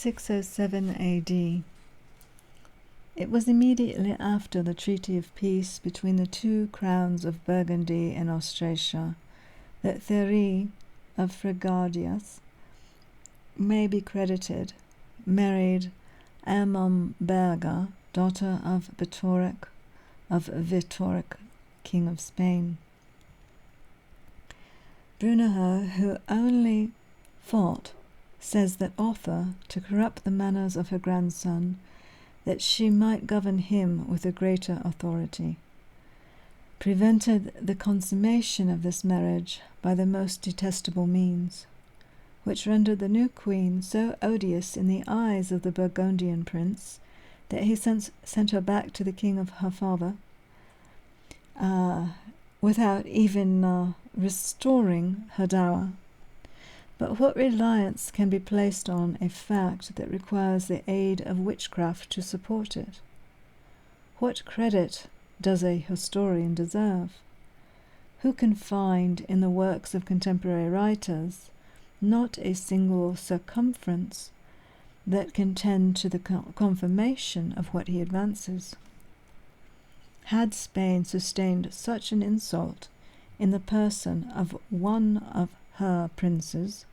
607 AD. It was immediately after the treaty of peace between the two crowns of Burgundy and Austrasia that Thierry of Fregarius may be credited married Ermomberga, daughter of Vitoric, King of Spain. Brunehaut, who only fought, says that Otha, to corrupt the manners of her grandson, that she might govern him with a greater authority, prevented the consummation of this marriage by the most detestable means, which rendered the new queen so odious in the eyes of the Burgundian prince that he sent her back to the king of her father, without even restoring her dower. But what reliance can be placed on a fact that requires the aid of witchcraft to support it? What credit does a historian deserve? Who can find in the works of contemporary writers not a single circumference that can tend to the confirmation of what he advances? Had Spain sustained such an insult in the person of one of her princes,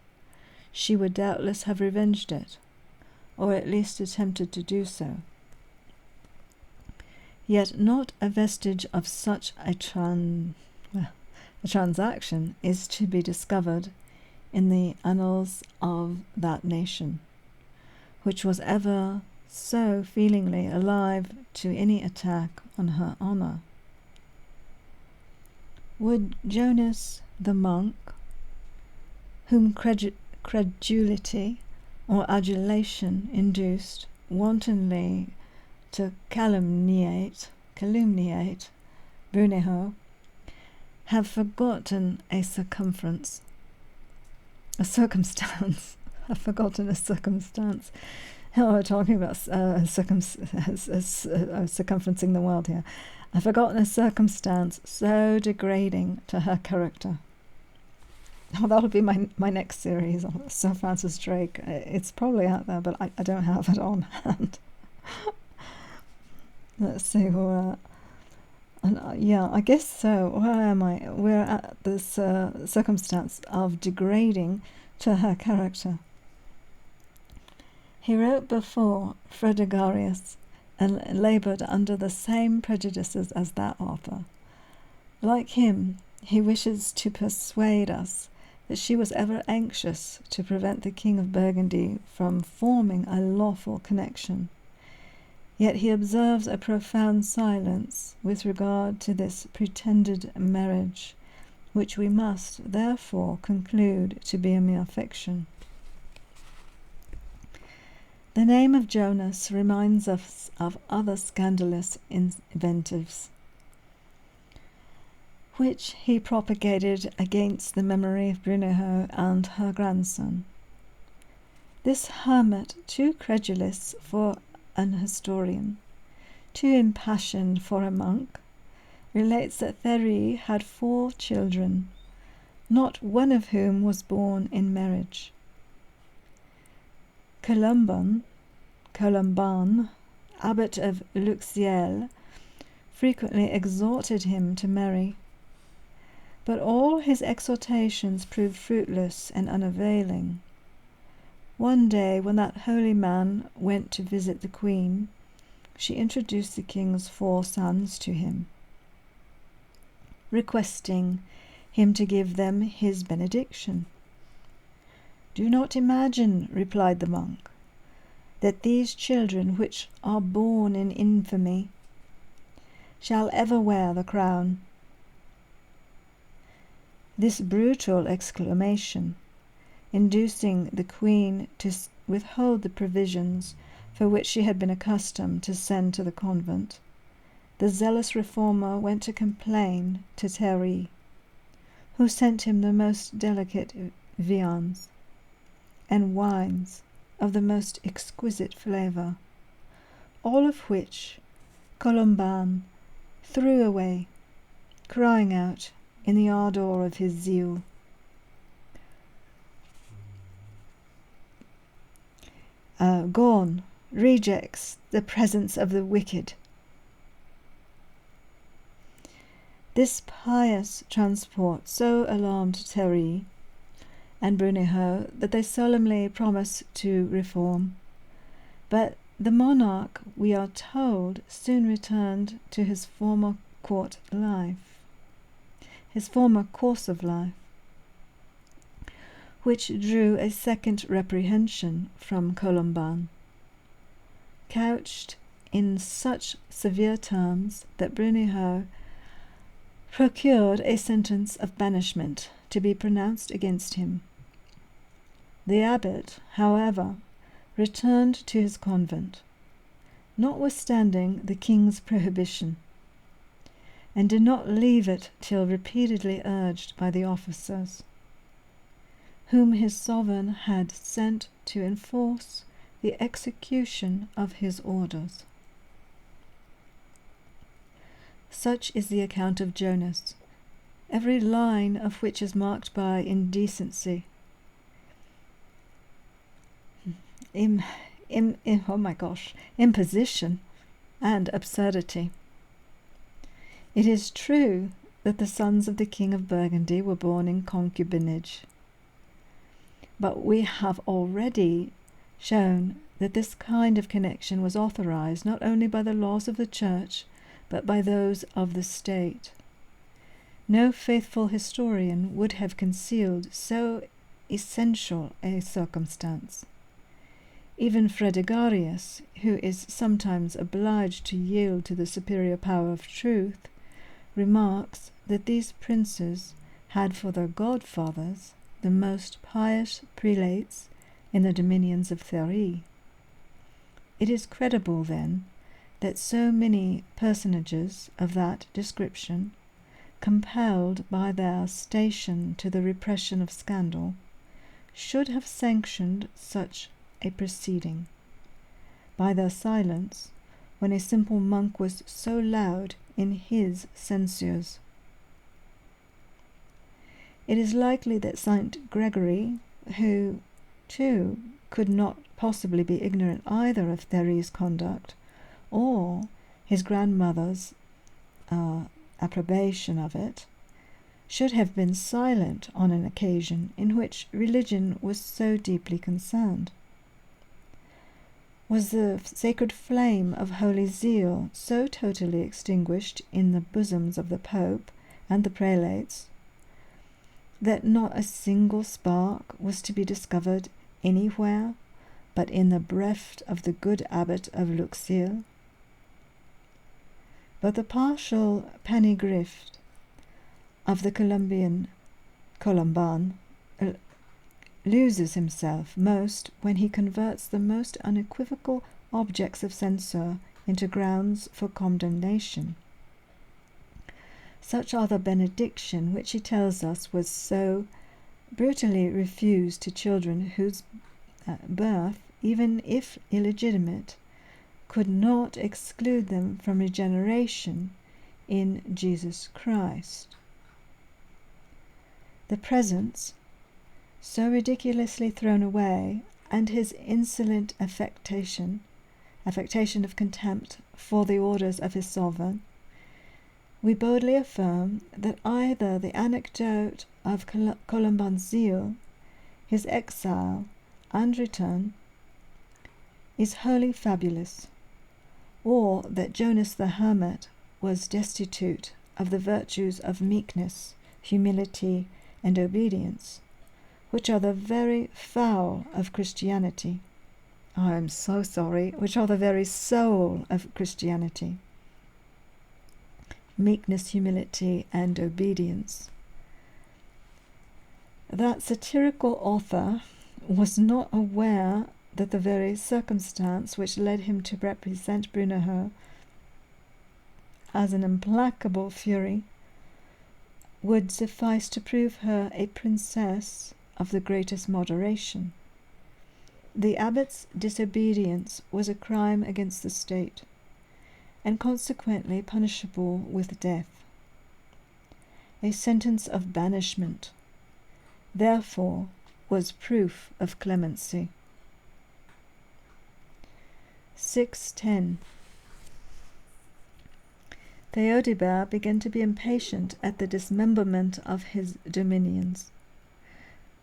she would doubtless have revenged it, or at least attempted to do so. Yet not a vestige of such a transaction is to be discovered in the annals of that nation, which was ever so feelingly alive to any attack on her honour. Would Jonas the monk, whom credulity or adulation induced wantonly to calumniate Brunehaut, have forgotten a circumstance. I've forgotten a circumstance. Oh, we're talking about circumferencing the world here. I've forgotten a circumstance so degrading to her character. Oh, that'll be my next series on Sir Francis Drake. It's probably out there, but I don't have it on hand. Let's see where we're at. Yeah, I guess so. Where am I? We're at this circumstance of degrading to her character. He wrote before Fregarius and laboured under the same prejudices as that author. Like him, he wishes to persuade us that she was ever anxious to prevent the King of Burgundy from forming a lawful connection. Yet he observes a profound silence with regard to this pretended marriage, which we must therefore conclude to be a mere fiction. The name of Jonas reminds us of other scandalous invectives, which he propagated against the memory of Brunehaut and her grandson. This hermit, too credulous for an historian, too impassioned for a monk, relates that Thierry had 4 children, not one of whom was born in marriage. Colomban, abbot of Luxiel, frequently exhorted him to marry, but all his exhortations proved fruitless and unavailing. One day, when that holy man went to visit the queen, she introduced the king's 4 sons to him, requesting him to give them his benediction. "Do not imagine," replied the monk, "that these children which are born in infamy shall ever wear the crown." This brutal exclamation, inducing the queen to withhold the provisions for which she had been accustomed to send to the convent, the zealous reformer went to complain to Thierry, who sent him the most delicate viands and wines of the most exquisite flavour, all of which Colomban threw away, crying out in the ardour of his zeal, Gone, rejects the presence of the wicked. This pious transport so alarmed Thierry and Brunehaut that they solemnly promised to reform. But the monarch, we are told, soon returned to his former court life, his former course of life, which drew a second reprehension from Colomban, couched in such severe terms that Brunehaut procured a sentence of banishment to be pronounced against him. The abbot, however, returned to his convent, notwithstanding the king's prohibition, and did not leave it till repeatedly urged by the officers, whom his sovereign had sent to enforce the execution of his orders. Such is the account of Jonas, every line of which is marked by indecency, imposition, and absurdity. It is true that the sons of the King of Burgundy were born in concubinage, but we have already shown that this kind of connection was authorized not only by the laws of the Church, but by those of the state. No faithful historian would have concealed so essential a circumstance. Even Fredegarius, who is sometimes obliged to yield to the superior power of truth, remarks that these princes had for their godfathers the most pious prelates in the dominions of Thierry. It is credible, then, that so many personages of that description, compelled by their station to the repression of scandal, should have sanctioned such a proceeding, by their silence, when a simple monk was so loud in his censures. It is likely that Saint Gregory, who, too, could not possibly be ignorant either of Thierry's conduct or his grandmother's approbation of it, should have been silent on an occasion in which religion was so deeply concerned. Was the sacred flame of holy zeal so totally extinguished in the bosoms of the Pope and the prelates that not a single spark was to be discovered anywhere but in the breast of the good abbot of Luxeuil? But the partial panegyrift of the Colomban loses himself most when he converts the most unequivocal objects of censure into grounds for condemnation. Such are the benediction which he tells us was so brutally refused to children whose birth, even if illegitimate, could not exclude them from regeneration in Jesus Christ. The presents, so ridiculously thrown away, and his insolent affectation of contempt for the orders of his sovereign, we boldly affirm that either the anecdote of Colomban's zeal, his exile and return, is wholly fabulous, or that Jonas the hermit was destitute of the virtues of meekness, humility, and obedience, which are the very fowl of Christianity. I am so sorry, which are the very soul of Christianity. Meekness, humility, and obedience. That satirical author was not aware that the very circumstance which led him to represent Brunehaut as an implacable fury would suffice to prove her a princess of the greatest moderation. The abbot's disobedience was a crime against the state, and consequently punishable with death. A sentence of banishment, therefore, was proof of clemency. 610. Theodebert began to be impatient at the dismemberment of his dominions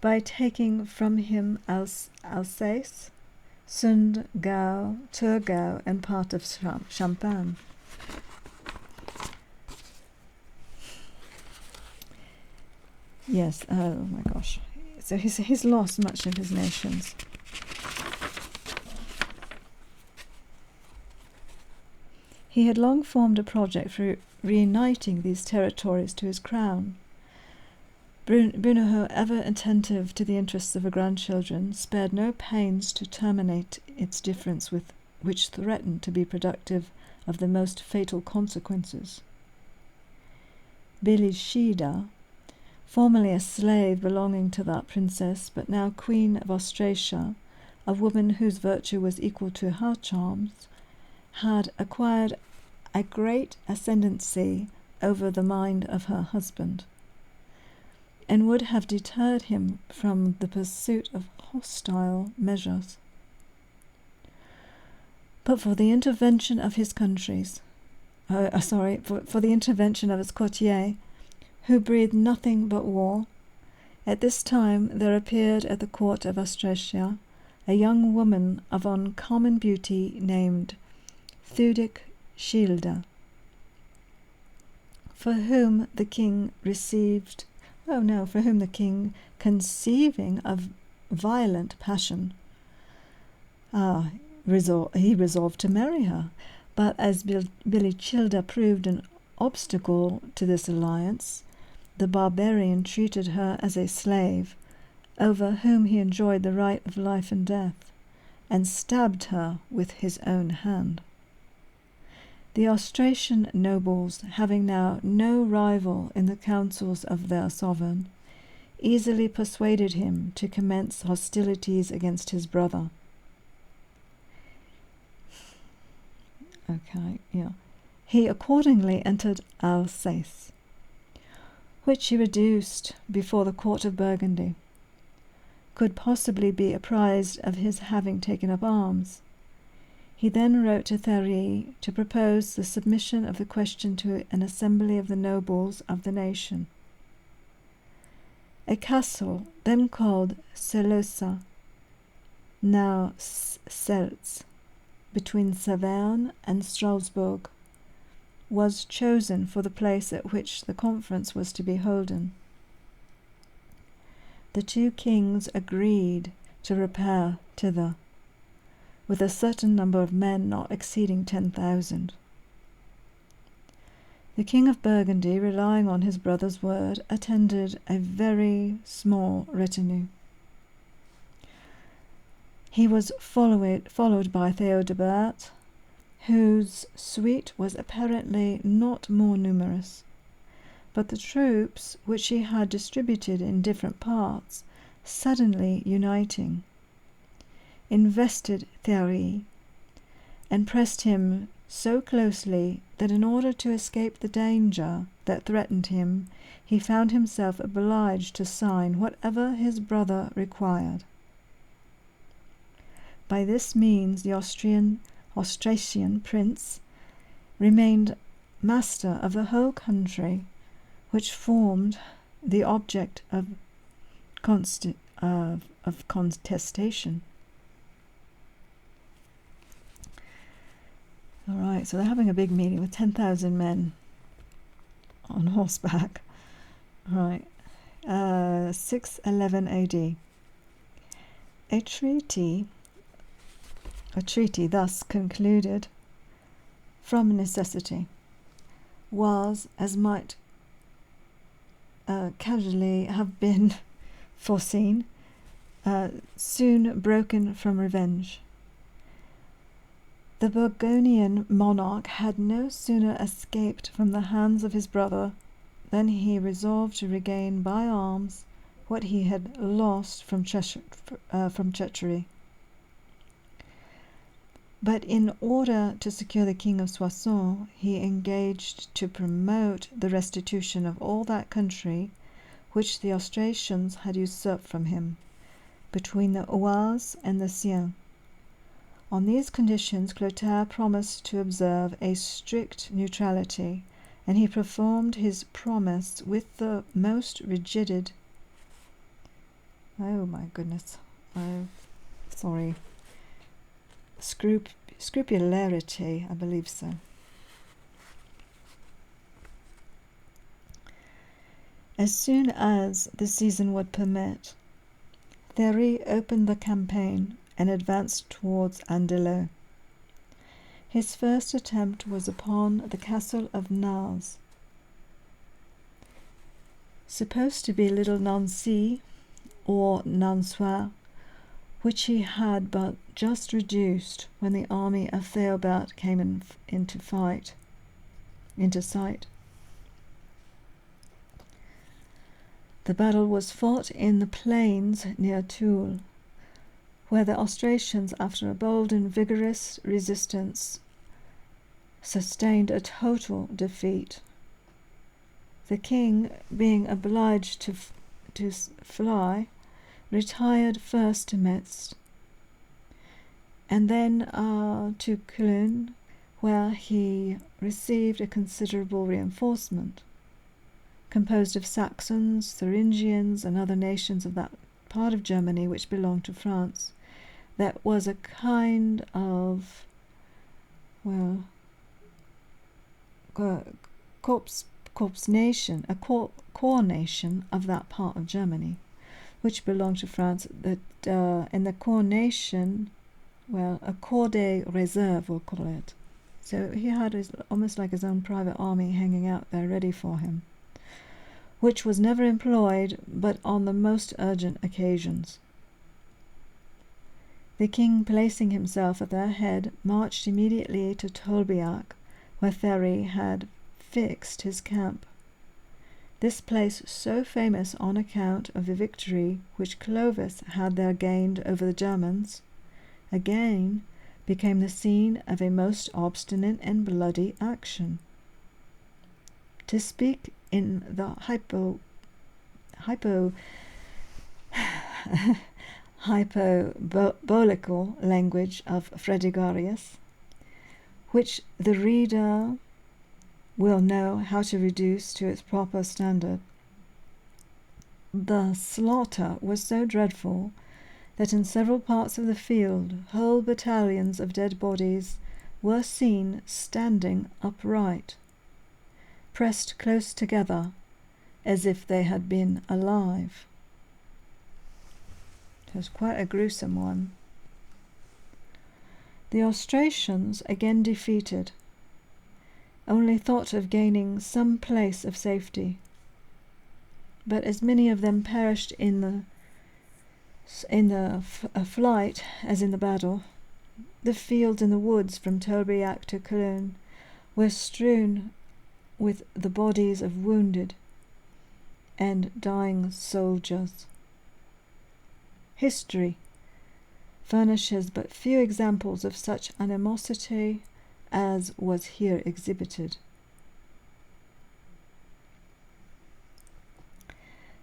by taking from him Alsace, Sund, Gau, Thurgau, and part of Champagne. Yes, oh my gosh. So he's lost much of his nations. He had long formed a project for reuniting these territories to his crown. Brunehaut, ever attentive to the interests of her grandchildren, spared no pains to terminate its difference with which threatened to be productive of the most fatal consequences. Belishida, formerly a slave belonging to that princess, but now Queen of Austrasia, a woman whose virtue was equal to her charms, had acquired a great ascendancy over the mind of her husband, and would have deterred him from the pursuit of hostile measures. But for the intervention of his for the intervention of his courtiers, who breathed nothing but war, at this time there appeared at the court of Austrasia a young woman of uncommon beauty named Thudik Shilda, for whom the king conceiving of violent passion, he resolved to marry her. But as Belishilda proved an obstacle to this alliance, the barbarian treated her as a slave, over whom he enjoyed the right of life and death, and stabbed her with his own hand. The Austrasian nobles, having now no rival in the councils of their sovereign, easily persuaded him to commence hostilities against his brother. He accordingly entered Alsace, which he reduced before the court of Burgundy. Could possibly be apprised of his having taken up arms. He then wrote to Thierry to propose the submission of the question to an assembly of the nobles of the nation. A castle, then called Selosa, now Seltz, between Saverne and Strasbourg, was chosen for the place at which the conference was to be holden. The two kings agreed to repair thither, with a certain number of men not exceeding 10,000. The King of Burgundy, relying on his brother's word, attended a very small retinue. He was followed by Theodebert, whose suite was apparently not more numerous, but the troops which he had distributed in different parts, suddenly uniting, invested Thierry, and pressed him so closely that in order to escape the danger that threatened him, he found himself obliged to sign whatever his brother required. By this means the Austrasian prince remained master of the whole country, which formed the object of contestation. All right, so they're having a big meeting with 10,000 men on horseback. All right, 611 AD. A treaty thus concluded from necessity was, as might casually have been foreseen, soon broken from revenge. The Burgundian monarch had no sooner escaped from the hands of his brother than he resolved to regain by arms what he had lost from treachery. But in order to secure the King of Soissons, he engaged to promote the restitution of all that country which the Austrasians had usurped from him, between the Oise and the Seine, On these conditions Clotaire promised to observe a strict neutrality, and he performed his promise with the most rigid scrupularity, I believe so. As soon as the season would permit, Théry opened the campaign and advanced towards Andelot. His first attempt was upon the castle of Nars, supposed to be Little Nancy or Nansois, which he had but just reduced when the army of Theobald came into sight. The battle was fought in the plains near Toul, where the Austrasians, after a bold and vigorous resistance, sustained a total defeat. The king, being obliged to fly, retired first to Metz, and then to Cologne, where he received a considerable reinforcement, composed of Saxons, Thuringians, and other nations of that part of Germany which belonged to France. That was a kind of, corps nation, a core nation of that part of Germany, which belonged to France. In the core nation, a corps de réserve, we'll call it. So he had almost like his own private army hanging out there ready for him, which was never employed but on the most urgent occasions. The king, placing himself at their head, marched immediately to Tolbiac, where Théry had fixed his camp. This place, so famous on account of the victory which Clovis had there gained over the Germans, again became the scene of a most obstinate and bloody action. To speak in the hyperbolical language of Fredegarius, which the reader will know how to reduce to its proper standard, the slaughter was so dreadful that in several parts of the field whole battalions of dead bodies were seen standing upright, pressed close together as if they had been alive. It was quite a gruesome one. The Austrasians, again defeated, only thought of gaining some place of safety, but as many of them perished in the flight as in the battle, the fields and the woods from Tolbiac to Cologne were strewn with the bodies of wounded and dying soldiers. History furnishes but few examples of such animosity as was here exhibited.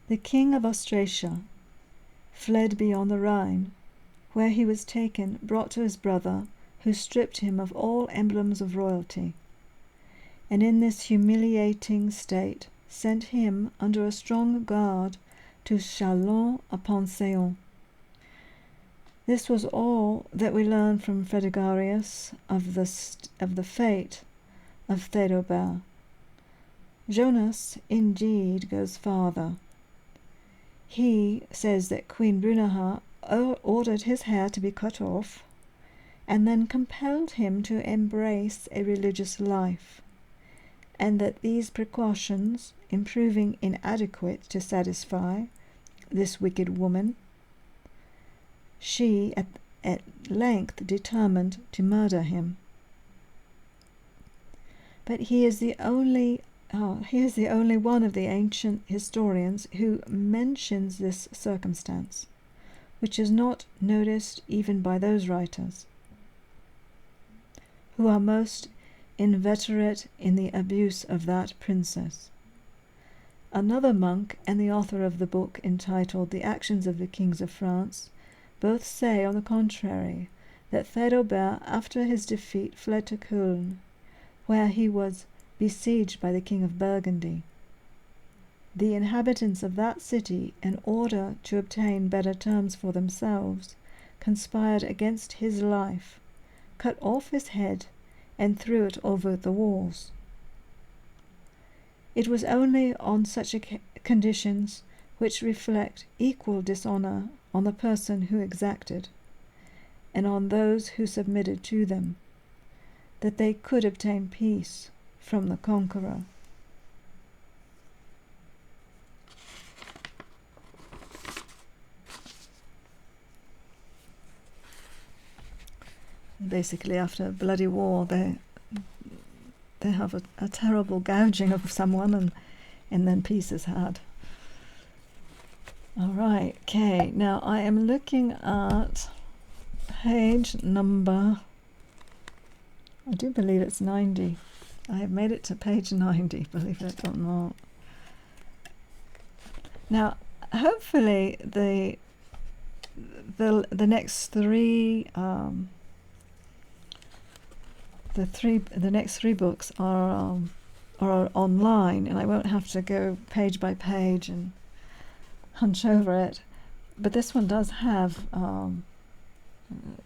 The king of Austrasia fled beyond the Rhine, where he was taken, brought to his brother, who stripped him of all emblems of royalty, and in this humiliating state sent him under a strong guard to Châlons-upon-Saône. This was all that we learn from Fredegarius of the fate of Theodobald. Jonas indeed goes farther. He says that Queen Brunehaut ordered his hair to be cut off, and then compelled him to embrace a religious life, and that these precautions, proving inadequate to satisfy this wicked woman, she at length determined to murder him. But he is the only one of the ancient historians who mentions this circumstance, which is not noticed even by those writers who are most inveterate in the abuse of that princess. Another monk and the author of the book entitled The Actions of the Kings of France both say, on the contrary, that Theodobert, after his defeat, fled to Cologne, where he was besieged by the King of Burgundy. The inhabitants of that city, in order to obtain better terms for themselves, conspired against his life, cut off his head, and threw it over the walls. It was only on such conditions, which reflect equal dishonour on the person who exacted, and on those who submitted to them, that they could obtain peace from the conqueror. Basically, after a bloody war, they have a terrible gouging of someone, and then peace is had. All right, okay. Now I am looking at page number, I do believe it's 90. I have made it to page 90, believe it or not. Now, hopefully the next three the next three books are online, and I won't have to go page by page and hunch over it. But this one does have.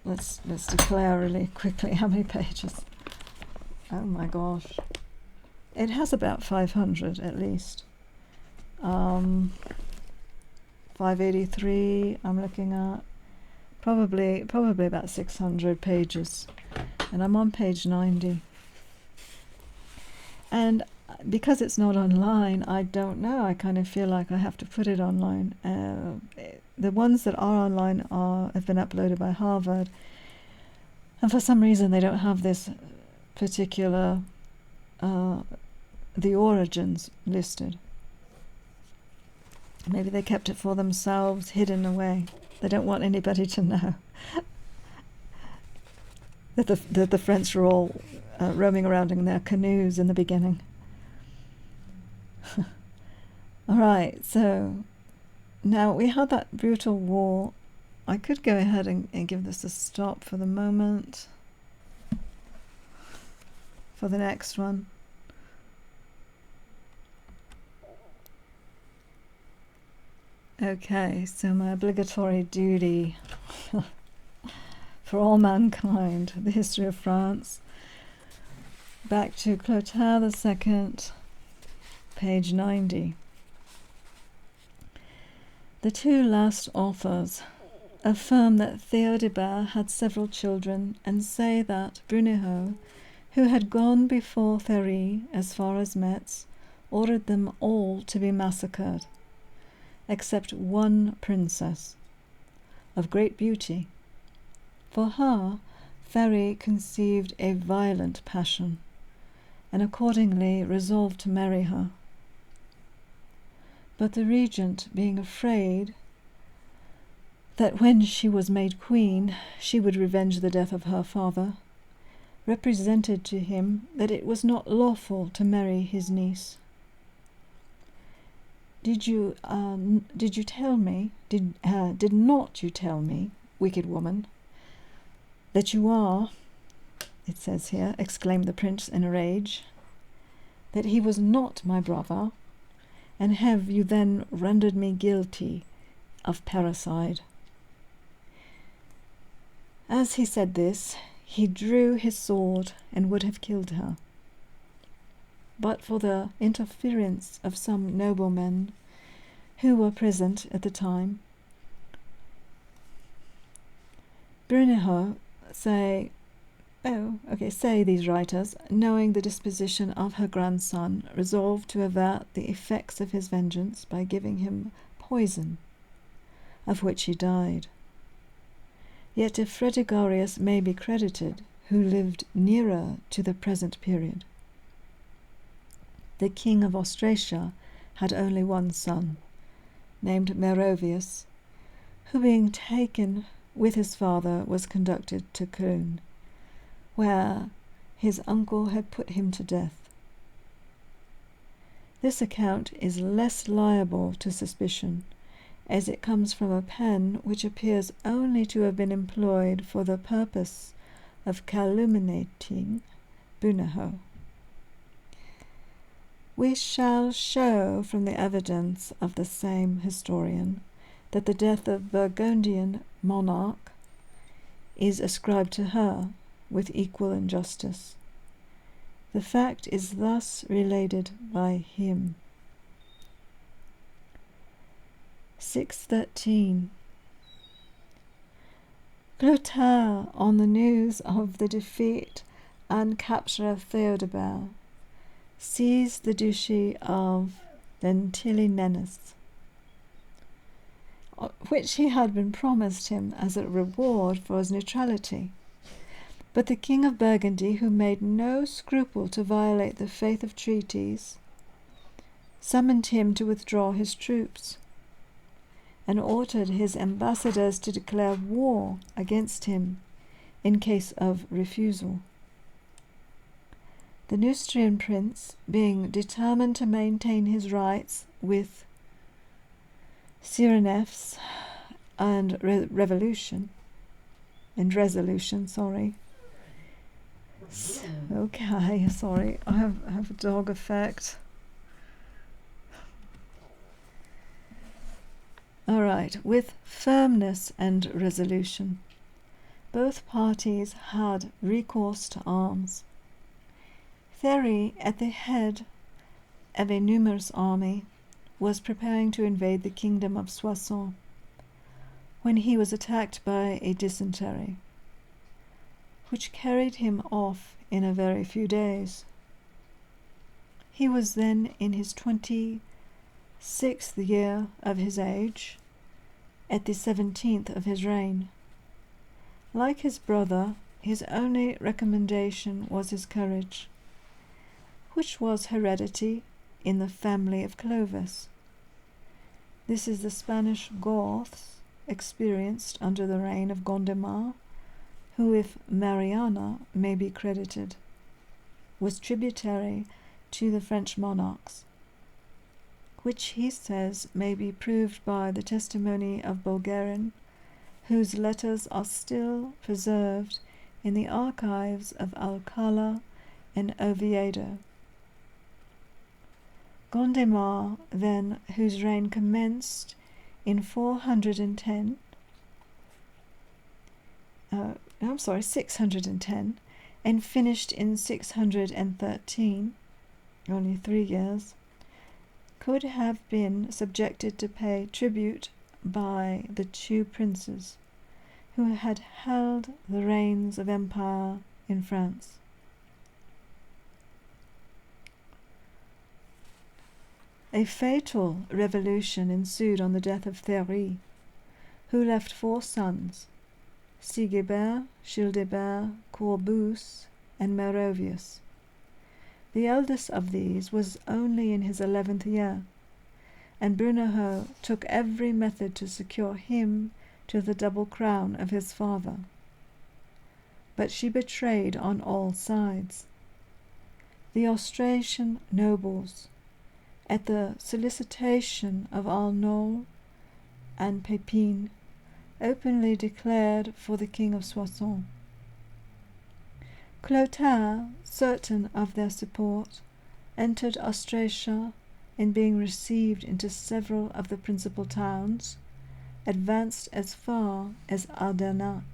Let's declare really quickly how many pages. Oh my gosh, it has about 500 at least. 583. I'm looking at probably about 600 pages. And I'm on page 90. And because it's not online, I don't know. I kind of feel like I have to put it online. The ones that are online have been uploaded by Harvard. And for some reason, they don't have this particular, the origins listed. Maybe they kept it for themselves, hidden away. They don't want anybody to know that the French were all roaming around in their canoes in the beginning. All right, so now we had that brutal war. I could go ahead and give this a stop for the moment for the next one. Okay, so my obligatory duty for all mankind, the history of France. Back to Clotaire II, page 90. The two last authors affirm that Theodobert had several children, and say that Brunehaut, who had gone before Théry as far as Metz, ordered them all to be massacred, except one princess, of great beauty. For her, Théry conceived a violent passion, and accordingly resolved to marry her. But the regent, being afraid that when she was made queen she would revenge the death of her father, represented to him that it was not lawful to marry his niece. Did not you tell me, wicked woman, that you are, it says here, exclaimed the prince in a rage, that he was not my brother, and have you then rendered me guilty of parricide? As he said this, he drew his sword and would have killed her. But for the interference of some noblemen who were present at the time, Brunehaut say these writers, knowing the disposition of her grandson, resolved to avert the effects of his vengeance by giving him poison, of which he died. Yet if Fredegarius may be credited, who lived nearer to the present period, the king of Austrasia had only one son, named Merovingians, who being taken with his father was conducted to Cologne, where his uncle had put him to death. This account is less liable to suspicion, as it comes from a pen which appears only to have been employed for the purpose of calumniating Brunehaut. We shall show from the evidence of the same historian that the death of Burgundian monarch is ascribed to her with equal injustice. The fact is thus related by him. 613. Clotaire, on the news of the defeat and capture of Theodebert, seized the duchy of Lentillinenus, which he had been promised him as a reward for his neutrality. But the King of Burgundy, who made no scruple to violate the faith of treaties, summoned him to withdraw his troops, and ordered his ambassadors to declare war against him in case of refusal. The Neustrian prince, being determined to maintain his rights with Cyrenaiffs and resolution, Okay, sorry, I have a dog effect. All right, with firmness and resolution, both parties had recourse to arms. Thierry, at the head of a numerous army, was preparing to invade the kingdom of Soissons when he was attacked by a dysentery, which carried him off in a very few days. He was then in his 26th year of his age, at the 17th of his reign. Like his brother, his only recommendation was his courage, which was heredity in the family of Clovis. This is the Spanish Goths experienced under the reign of Gondemar, who, if Mariana may be credited, was tributary to the French monarchs, which he says may be proved by the testimony of Bulgarin, whose letters are still preserved in the archives of Alcala and Oviedo. Gondemar, then, whose reign commenced in 610, and finished in 613, only 3 years, could have been subjected to pay tribute by the two princes who had held the reins of empire in France. A fatal revolution ensued on the death of Thierry, who left 4 sons, Sigebert, Childebert, Courbus, and Merovius. The eldest of these was only in his 11th year, and Brunehaut took every method to secure him to the double crown of his father. But she betrayed on all sides. The Austrasian nobles, at the solicitation of Arnauld and Pépin, openly declared for the King of Soissons. Clotaire, certain of their support, entered Austrasia, and being received into several of the principal towns, advanced as far as Ardenac,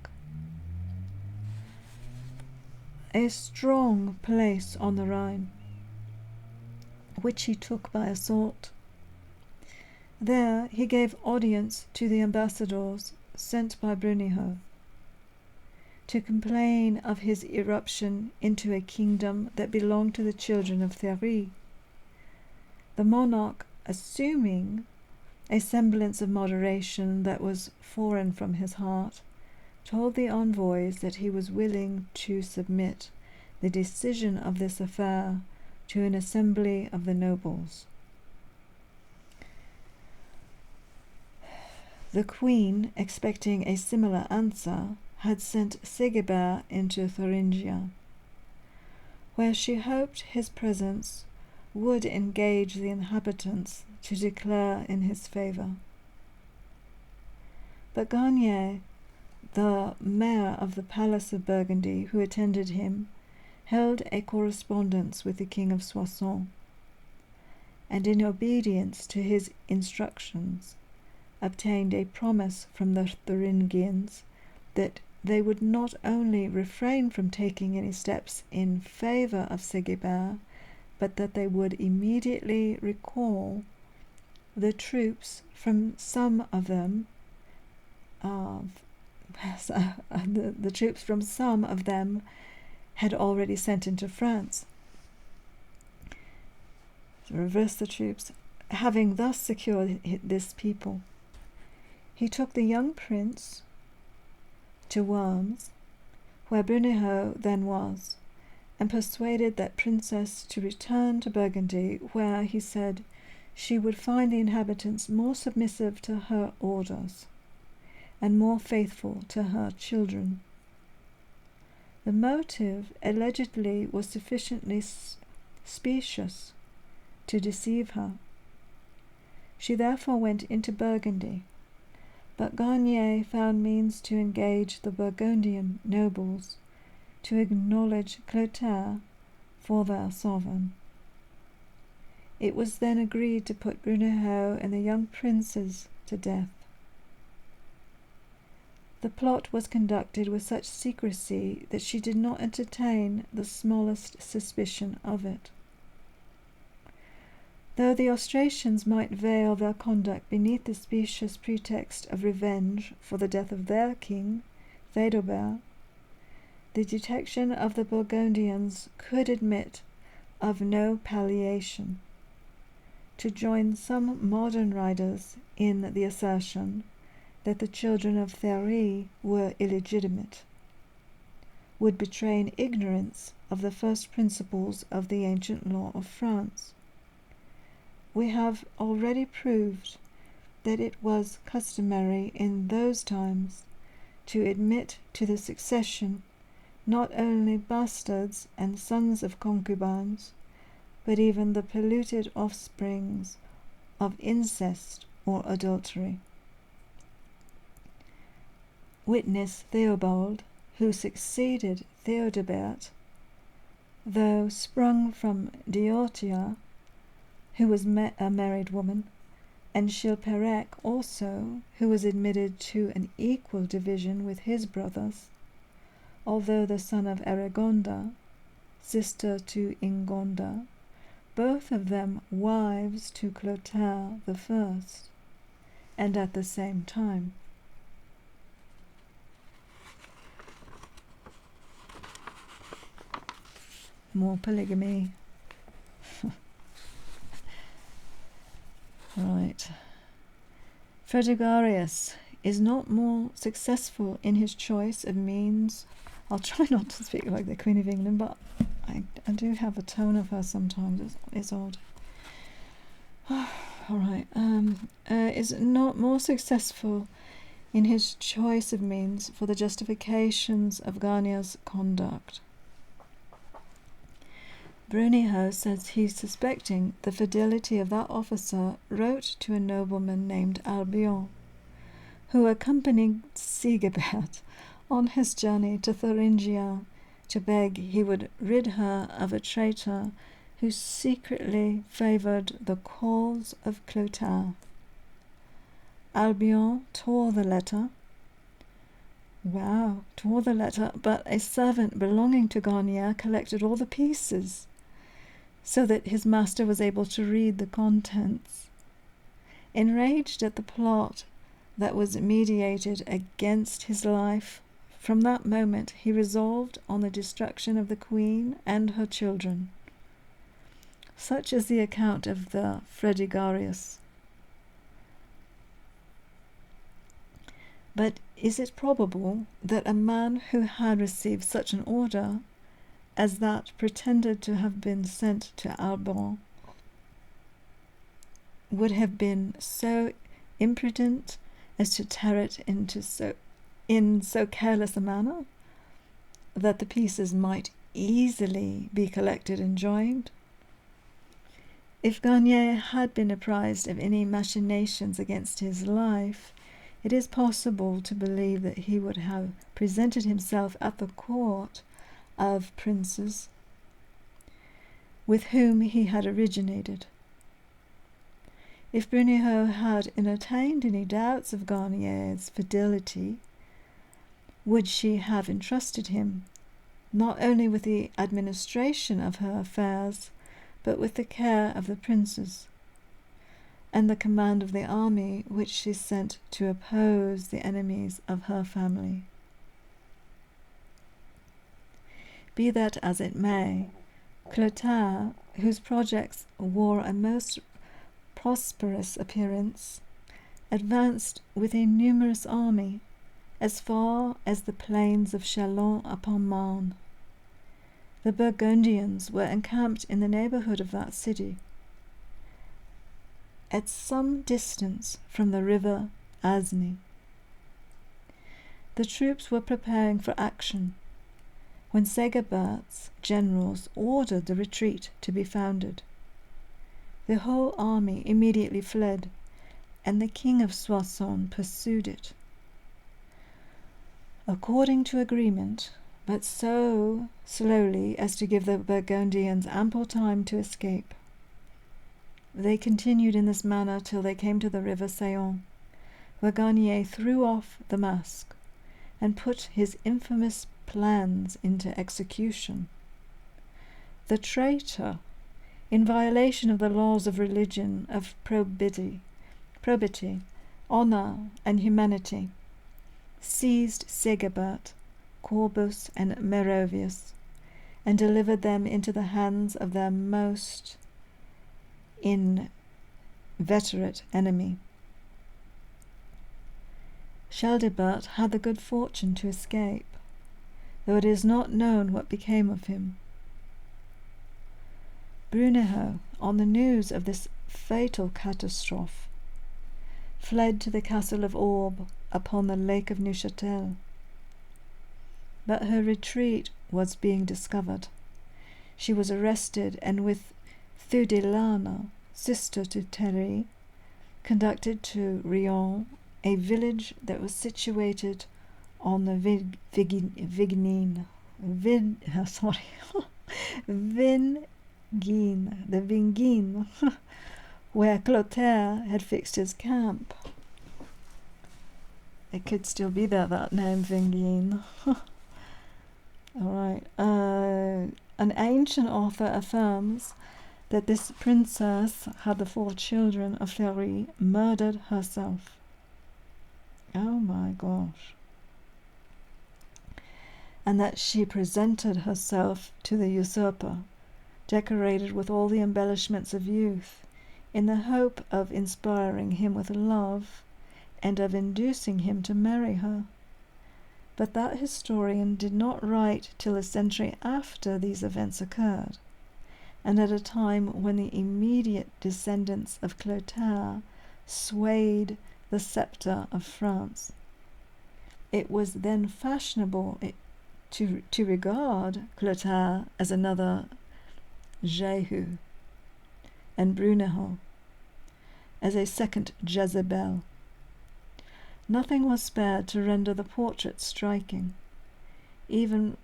a strong place on the Rhine, which he took by assault. There he gave audience to the ambassadors sent by Brunehaut to complain of his irruption into a kingdom that belonged to the children of Thierry. The monarch, assuming a semblance of moderation that was foreign from his heart, told the envoys that he was willing to submit the decision of this affair to an assembly of the nobles. The queen, expecting a similar answer, had sent Sigebert into Thuringia, where she hoped his presence would engage the inhabitants to declare in his favour. But Garnier, the mayor of the Palace of Burgundy, who attended him, held a correspondence with the King of Soissons, and in obedience to his instructions obtained a promise from the Thuringians that they would not only refrain from taking any steps in favour of Sigebert, but that they would immediately recall the troops from some of them, the troops from some of them had already sent into France. To reverse the troops, having thus secured this people, he took the young prince to Worms, where Brunehaut then was, and persuaded that princess to return to Burgundy, where, he said, she would find the inhabitants more submissive to her orders and more faithful to her children. The motive allegedly was sufficiently specious to deceive her. She therefore went into Burgundy, but Garnier found means to engage the Burgundian nobles to acknowledge Clotaire for their sovereign. It was then agreed to put Brunehaut and the young princes to death. The plot was conducted with such secrecy that she did not entertain the smallest suspicion of it. Though the Austrasians might veil their conduct beneath the specious pretext of revenge for the death of their king, Theodobert, the detection of the Burgundians could admit of no palliation. To join some modern writers in the assertion that the children of Thierry were illegitimate would betray an ignorance of the first principles of the ancient law of France. We have already proved that it was customary in those times to admit to the succession not only bastards and sons of concubines, but even the polluted offsprings of incest or adultery. Witness Theobald, who succeeded Theodebert, though sprung from Diotia, who was a married woman, and Chilperic also, who was admitted to an equal division with his brothers, although the son of Aragonda, sister to Ingonda, both of them wives to Clotaire I, and at the same time. More polygamy. Right. Fredegarius is not more successful in his choice of means. I'll try not to speak like the Queen of England, but I do have a tone of her sometimes. It's odd. All right. Is not more successful in his choice of means for the justifications of Garnier's conduct. Brunehaut says he, suspecting the fidelity of that officer, wrote to a nobleman named Albion, who accompanied Sigebert on his journey to Thuringia to beg he would rid her of a traitor who secretly favoured the cause of Clotaire. Albion tore the letter, but a servant belonging to Garnier collected all the pieces, so that his master was able to read the contents. Enraged at the plot that was meditated against his life, from that moment he resolved on the destruction of the queen and her children. Such is the account of the Fredegarius. But is it probable that a man who had received such an order as that pretended to have been sent to Albion would have been so imprudent as to tear it in so careless a manner that the pieces might easily be collected and joined? If Garnier had been apprised of any machinations against his life, it is possible to believe that he would have presented himself at the court of princes with whom he had originated. If Brunehaut had entertained any doubts of Garnier's fidelity, would she have entrusted him not only with the administration of her affairs, but with the care of the princes, and the command of the army which she sent to oppose the enemies of her family? Be that as it may, Clotaire, whose projects wore a most prosperous appearance, advanced with a numerous army as far as the plains of Châlons-upon-Marne. The Burgundians were encamped in the neighbourhood of that city, at some distance from the river Aisne. The troops were preparing for action when Sigebert's generals ordered the retreat to be founded. The whole army immediately fled, and the king of Soissons pursued it. According to agreement, but so slowly as to give the Burgundians ample time to escape. They continued in this manner till they came to the river Saône, where Garnier threw off the mask and put his infamous plans into execution. The traitor, in violation of the laws of religion, of probity, honour, and humanity, seized Sigebert, Corbus, and Merovius, and delivered them into the hands of their most inveterate enemy. Chaldebert had the good fortune to escape, though it is not known what became of him. Brunehaut, on the news of this fatal catastrophe, fled to the castle of Orbe upon the lake of Neuchâtel. But her retreat was being discovered. She was arrested and with Thudelana, sister to Terry, conducted to Rion, a village that was situated on the Vignine, where Clotaire had fixed his camp. It could still be there, that name, Vingine. All right. An ancient author affirms that this princess had the 4 children of Fleury murdered herself. Oh my gosh. And that she presented herself to the usurper, decorated with all the embellishments of youth, in the hope of inspiring him with love and of inducing him to marry her. But that historian did not write till a century after these events occurred, and at a time when the immediate descendants of Clotaire swayed the sceptre of France. It was then fashionable to regard Clotaire as another Jehu, and Brunehaut as a second Jezebel. Nothing was spared to render the portrait striking. Even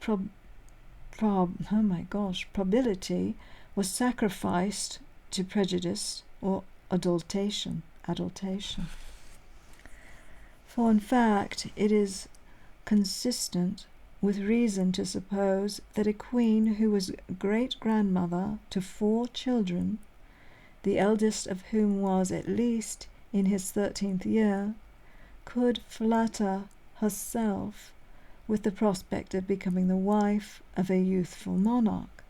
probability was sacrificed to prejudice or adultation. For in fact, it is consistent with reason to suppose that a queen who was great-grandmother to 4 children, the eldest of whom was at least in his 13th year, could flatter herself with the prospect of becoming the wife of a youthful monarch,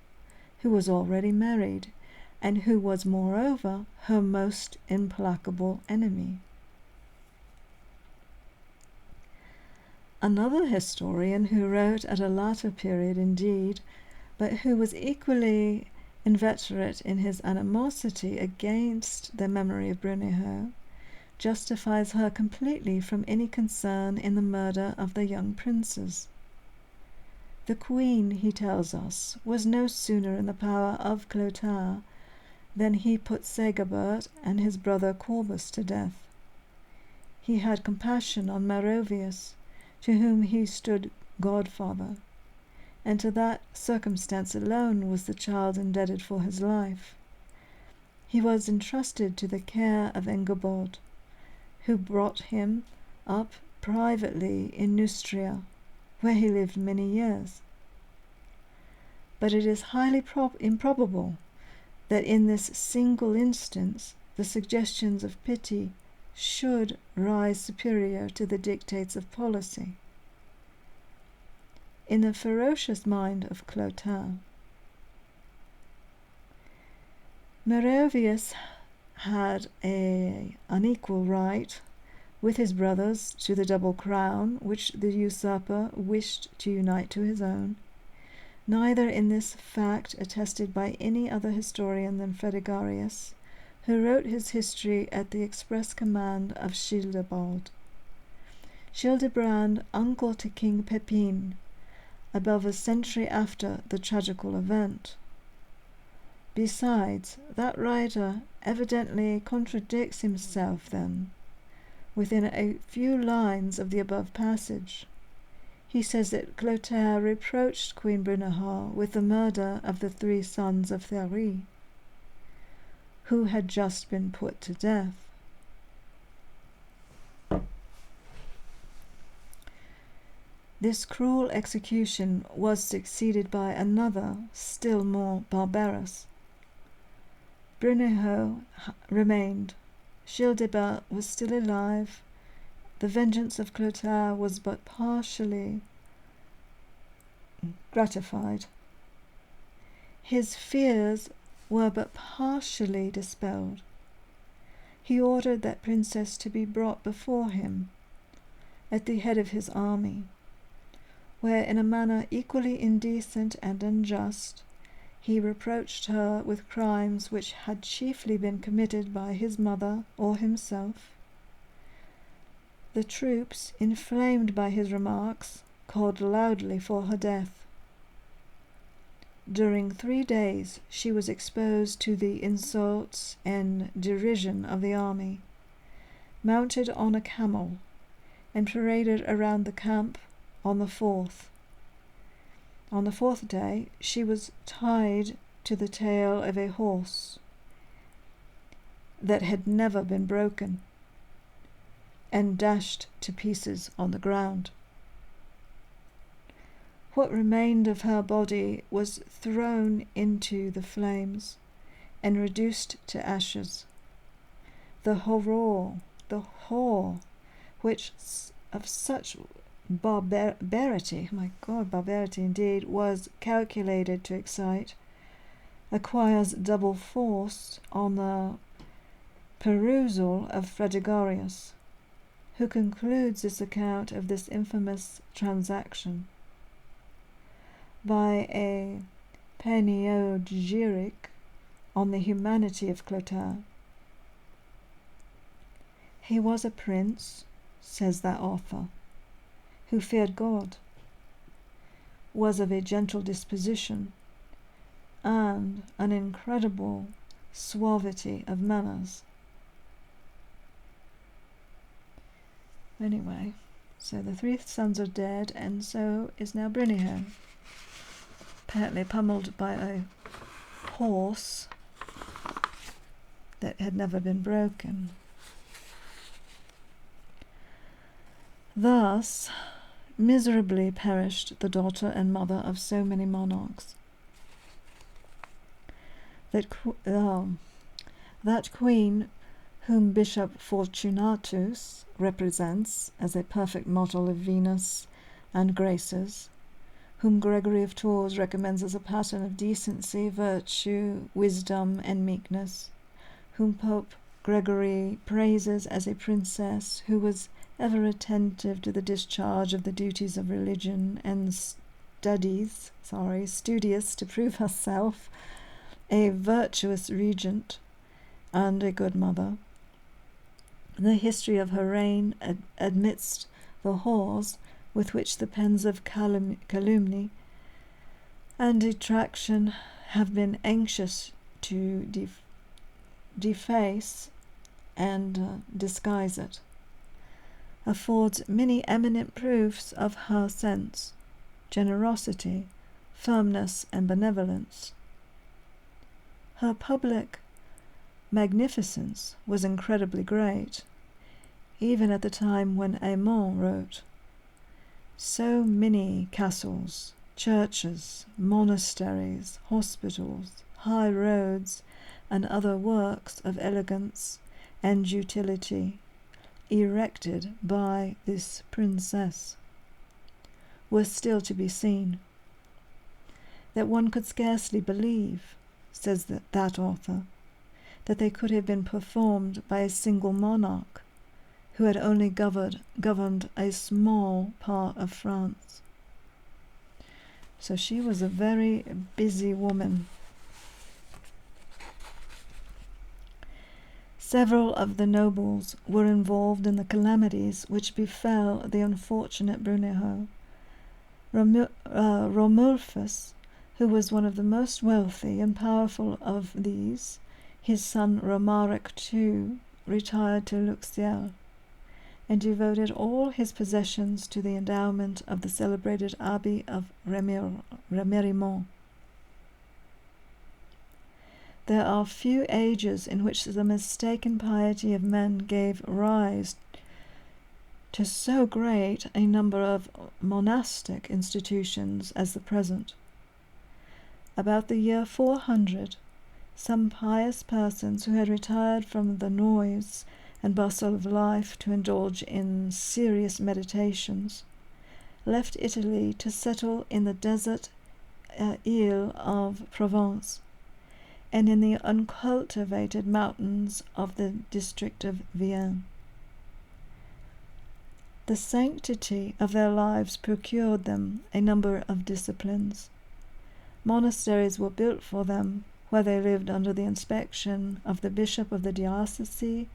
who was already married, and who was moreover her most implacable enemy. Another historian, who wrote at a later period indeed, but who was equally inveterate in his animosity against the memory of Brunehaut, justifies her completely from any concern in the murder of the young princes. The queen, he tells us, was no sooner in the power of Clotaire than he put Sigebert and his brother Corbus to death. he had compassion on Merovius, to whom he stood godfather, and to that circumstance alone was the child indebted for his life. He was entrusted to the care of Engelbald, who brought him up privately in Neustria, where he lived many years. But it is highly improbable that in this single instance the suggestions of pity should rise superior to the dictates of policy. In the ferocious mind of Clotaire, Merovius had an unequal right with his brothers to the double crown which the usurper wished to unite to his own, neither in this fact attested by any other historian than Fredegarius, who wrote his history at the express command of Childebald. Childebrand, uncle to King Pepin, above a century after the tragical event. Besides, that writer evidently contradicts himself then, within a few lines of the above passage. He says that Clotaire reproached Queen Brunehaut with the murder of the 3 sons of Théry, who had just been put to death. This cruel execution was succeeded by another, still more barbarous. Brunehaut remained. Childebert was still alive. The vengeance of Clotaire was but partially gratified. His fears were but partially dispelled. He ordered that princess to be brought before him at the head of his army, where in a manner equally indecent and unjust he reproached her with crimes which had chiefly been committed by his mother or himself. The troops, inflamed by his remarks, called loudly for her death. During 3 days she was exposed to the insults and derision of the army, mounted on a camel, and paraded around the camp on the 4th. On the 4th day she was tied to the tail of a horse that had never been broken, and dashed to pieces on the ground. What remained of her body was thrown into the flames and reduced to ashes. The horror, which of such barbarity, my God, barbarity indeed, was calculated to excite, acquires double force on the perusal of Fredegarius, who concludes this account of this infamous transaction by a panegyric on the humanity of Clotaire. He was a prince, says that author, who feared God, was of a gentle disposition, and an incredible suavity of manners. Anyway, so the 3 sons are dead, and so is now Brunehaut, apparently pummeled by a horse that had never been broken. Thus miserably perished the daughter and mother of so many monarchs. That queen whom Bishop Fortunatus represents as a perfect model of Venus and graces, whom Gregory of Tours recommends as a pattern of decency, virtue, wisdom, and meekness, whom Pope Gregory praises as a princess who was ever attentive to the discharge of the duties of religion and studious to prove herself a virtuous regent and a good mother. The history of her reign amidst the horrors with which the pens of calumny and detraction have been anxious to deface and disguise it, affords many eminent proofs of her sense, generosity, firmness, and benevolence. Her public magnificence was incredibly great, even at the time when Aymon wrote. So many castles, churches, monasteries, hospitals, high roads, and other works of elegance and utility erected by this princess were still to be seen, that one could scarcely believe, says that author, that they could have been performed by a single monarch who had only governed a small part of France. So she was a very busy woman. Several of the nobles were involved in the calamities which befell the unfortunate Brunehaut. Romulfus, who was one of the most wealthy and powerful of these, his son Romaric II, retired to Luxeuil, and devoted all his possessions to the endowment of the celebrated Abbey of Remiremont. There are few ages in which the mistaken piety of men gave rise to so great a number of monastic institutions as the present. About the year 400, some pious persons who had retired from the noise and bustle of life to indulge in serious meditations left Italy to settle in the desert Ile of Provence and in the uncultivated mountains of the district of Vienne. The sanctity of their lives procured them a number of disciplines. Monasteries were built for them, where they lived under the inspection of the bishop of the diocese,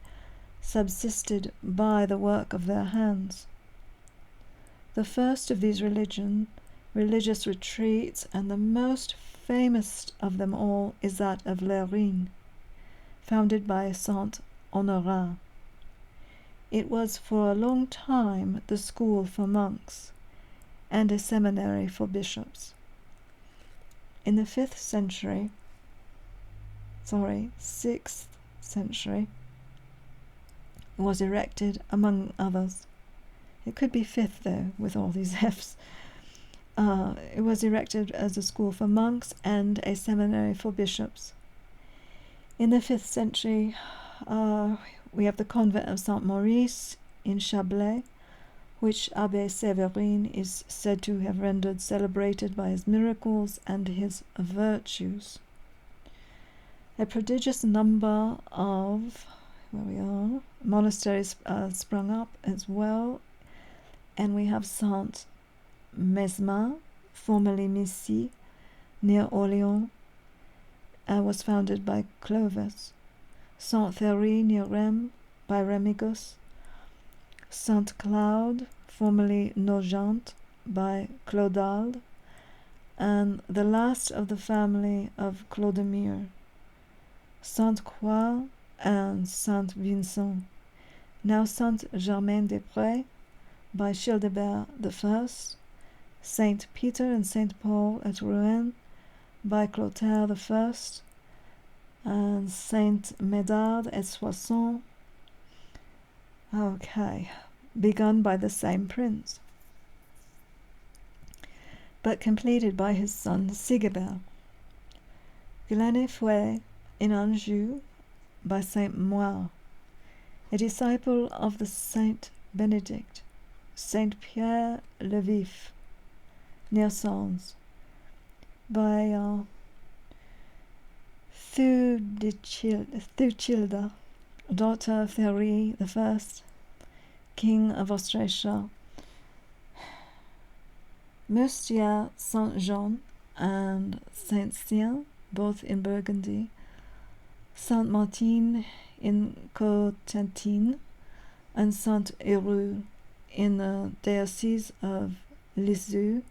subsisted by the work of their hands. The first of these religious retreats, and the most famous of them all, is that of Lerine, founded by Saint Honorat. It was for a long time the school for monks and a seminary for bishops. In the 6th century, was erected, among others. It could be 5th, though, with all these F's. It was erected as a school for monks and a seminary for bishops. In the 5th century, we have the convent of Saint Maurice in Chablais, which Abbé Séverine is said to have rendered celebrated by his miracles and his virtues. A prodigious number of monasteries sprung up as well, and we have Saint Mesmin, formerly Missy, near Orléans, was founded by Clovis. Saint Thierry near Rheims by Remigus. Saint Cloud, formerly Nogent, by Clodald, and the last of the family of Clodemire, Saint Croix and Saint Vincent. Now Saint Germain-des-Prés by Childebert I, Saint Peter and Saint Paul at Rouen by Clotaire I, and Saint Médard at Soissons, begun by the same prince, but completed by his son Sigebert. Glanefouet in Anjou by Saint Moir, a disciple of the Saint Benedict. Saint Pierre le Vif, near Sens, by Thuchilda, daughter of Thierry I, King of Austrasia. Moustier Saint-Jean and Saint-Cien, both in Burgundy. Saint-Martin in Cotentin, and Saint-Héroux in the Diocese of Lisieux,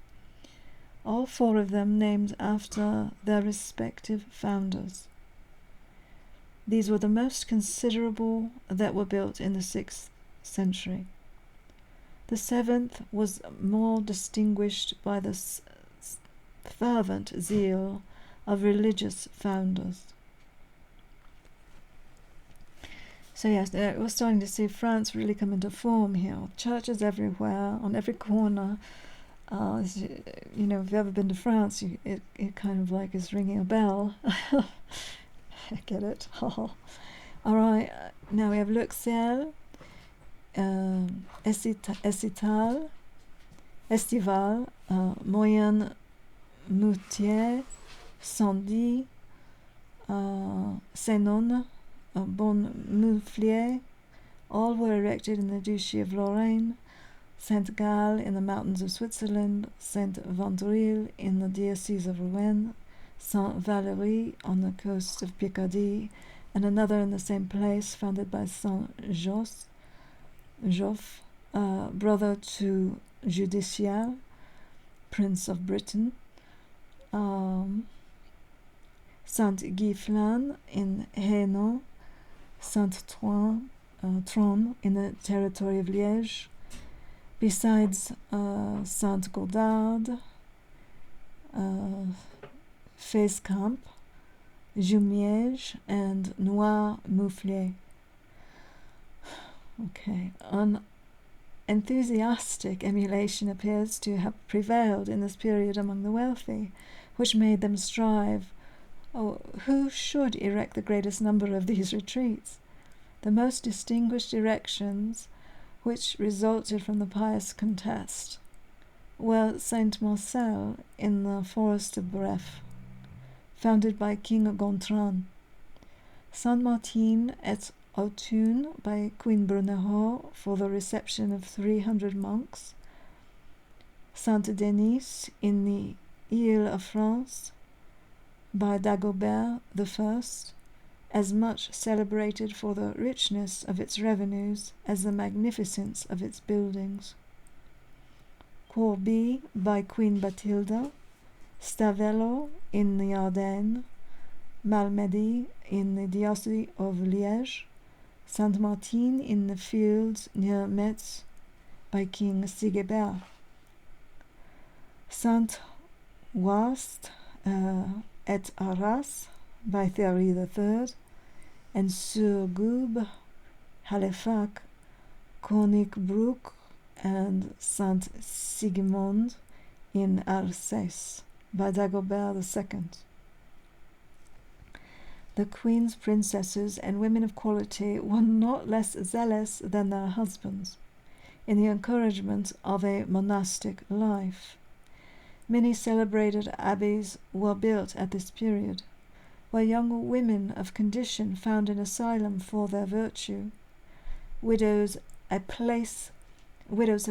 all 4 of them named after their respective founders. These were the most considerable that were built in the 6th century. The seventh was more distinguished by the fervent zeal of religious founders. So yes, we're starting to see France really come into form here. Churches everywhere, on every corner. If you've ever been to France, it kind of like is ringing a bell. I get it. All right, now we have Luxel, Estival, Moyen Moutier, Sandy, Senon, Bonnemouflier. All were erected in the Duchy of Lorraine. Saint Gall in the mountains of Switzerland, Saint Vandrille in the Diocese of Rouen, Saint Valery on the coast of Picardy, and another in the same place founded by Saint Joffre, brother to Judicial, Prince of Britain. Saint Giflan in Hainaut, Saint Tron in the territory of Liège, besides Saint Godard, Feescamp, Jumièges, and Noirmouflier. Okay, an enthusiastic emulation appears to have prevailed in this period among the wealthy, which made them strive, who should erect the greatest number of these retreats? The most distinguished erections which resulted from the pious contest were Saint Marcel in the forest of Bref, founded by King Gontran, Saint Martin et Autun by Queen Brunehaut for the reception of 300 monks, Saint Denis in the Ile of France by Dagobert I, as much celebrated for the richness of its revenues as the magnificence of its buildings. Corbie by Queen Bathilda, Stavello in the Ardennes, Malmedy in the Diocese of Liège, Saint Martin in the fields near Metz by King Sigebert, Saint Wast et Arras by Thierry III, and Surgoub, Halifax, Cornicbrook, and Saint Sigismund in Alsace by Dagobert II. The queen's princesses and women of quality were not less zealous than their husbands in the encouragement of a monastic life. Many celebrated abbeys were built at this period, where young women of condition found an asylum for their virtue. Widows have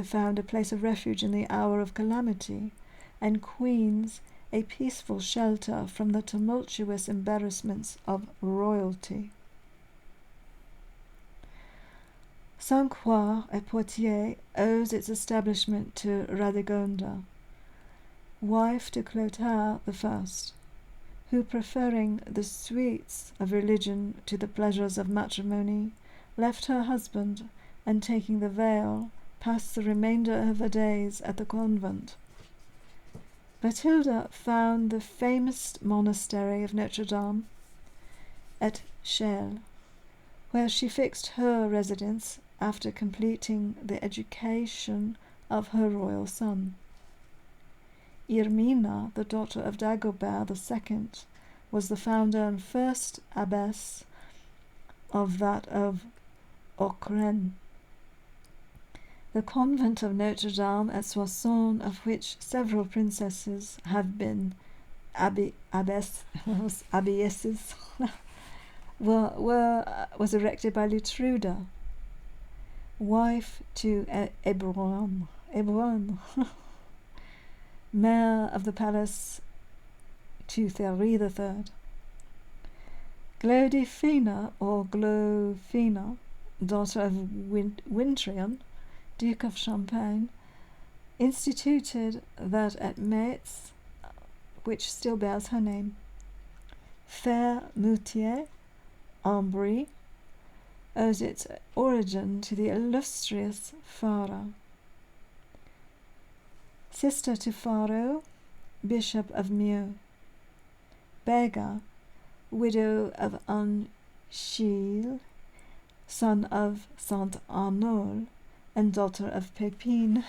found a place of refuge in the hour of calamity, and queens a peaceful shelter from the tumultuous embarrassments of royalty. Sainte-Croix at Poitiers owes its establishment to Radegonde, wife to Clotaire I, who, preferring the sweets of religion to the pleasures of matrimony, left her husband and, taking the veil, passed the remainder of her days at the convent. Matilda found the famous monastery of Notre Dame at Chelles, where she fixed her residence after completing the education of her royal son. Irmina, the daughter of Dagobert II, was the founder and first abbess of that of Aucren. The convent of Notre Dame at Soissons, of which several princesses have been abbesses, was erected by Lutruda, wife to Ebroin, mayor of the palace to Thierry III. Glodifina, or Glofina, daughter of Wintrian, Duke of Champagne, instituted that at Metz, which still bears her name. Fair Moutier, Ambry, owes its origin to the illustrious Farah. sister to Pharaoh, bishop of Meaux. Bega, widow of Anchil, son of Saint Arnaud, and daughter of Pépine.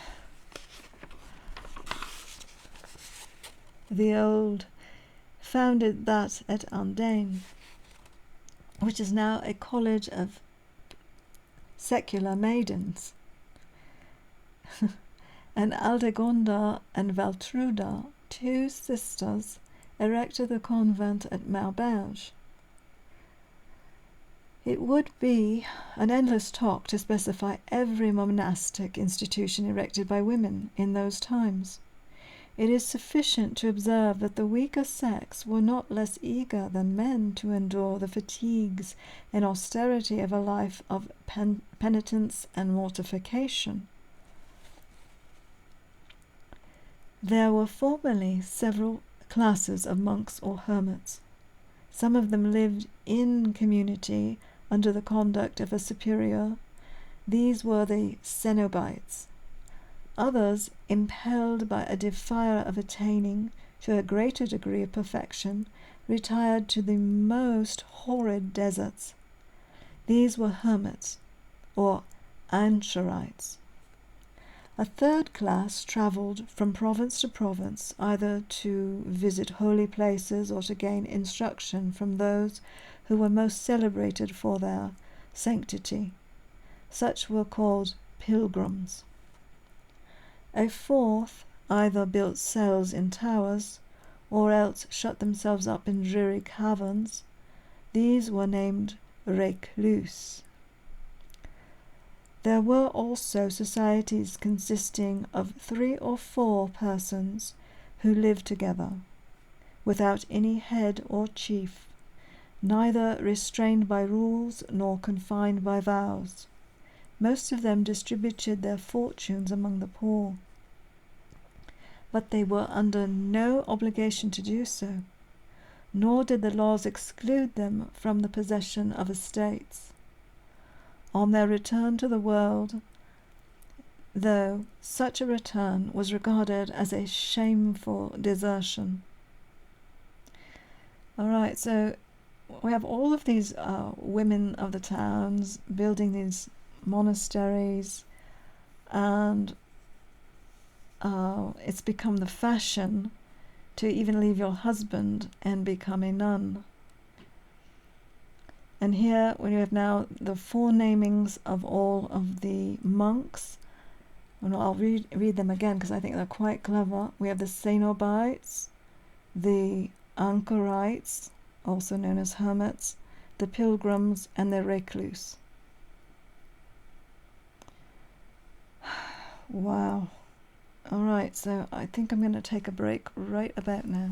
The old founded that at Andain, which is now a college of secular maidens. And Aldegonda and Valtruda, two sisters, erected the convent at Maubeuge. It would be an endless talk to specify every monastic institution erected by women in those times. It is sufficient to observe that the weaker sex were not less eager than men to endure the fatigues and austerity of a life of penitence and mortification. There were formerly several classes of monks or hermits. Some of them lived in community under the conduct of a superior. These were the Cenobites. Others, impelled by a desire of attaining to a greater degree of perfection, retired to the most horrid deserts. These were hermits, or anchorites. A third class travelled from province to province, either to visit holy places or to gain instruction from those who were most celebrated for their sanctity. Such were called pilgrims. A fourth either built cells in towers, or else shut themselves up in dreary caverns. These were named reclus. There were also societies consisting of 3 or 4 persons who lived together, without any head or chief, neither restrained by rules nor confined by vows. Most of them distributed their fortunes among the poor, but they were under no obligation to do so, nor did the laws exclude them from the possession of estates. On their return to the world, though such a return was regarded as a shameful desertion. All right, so we have all of these women of the towns building these monasteries, and it's become the fashion to even leave your husband and become a nun. And here we have now the 4 namings of all of the monks, and I'll read them again because I think they're quite clever. We have the Cenobites, the Anchorites, also known as hermits, the pilgrims, and the reclus. Wow. All right, so I think I'm going to take a break right about now.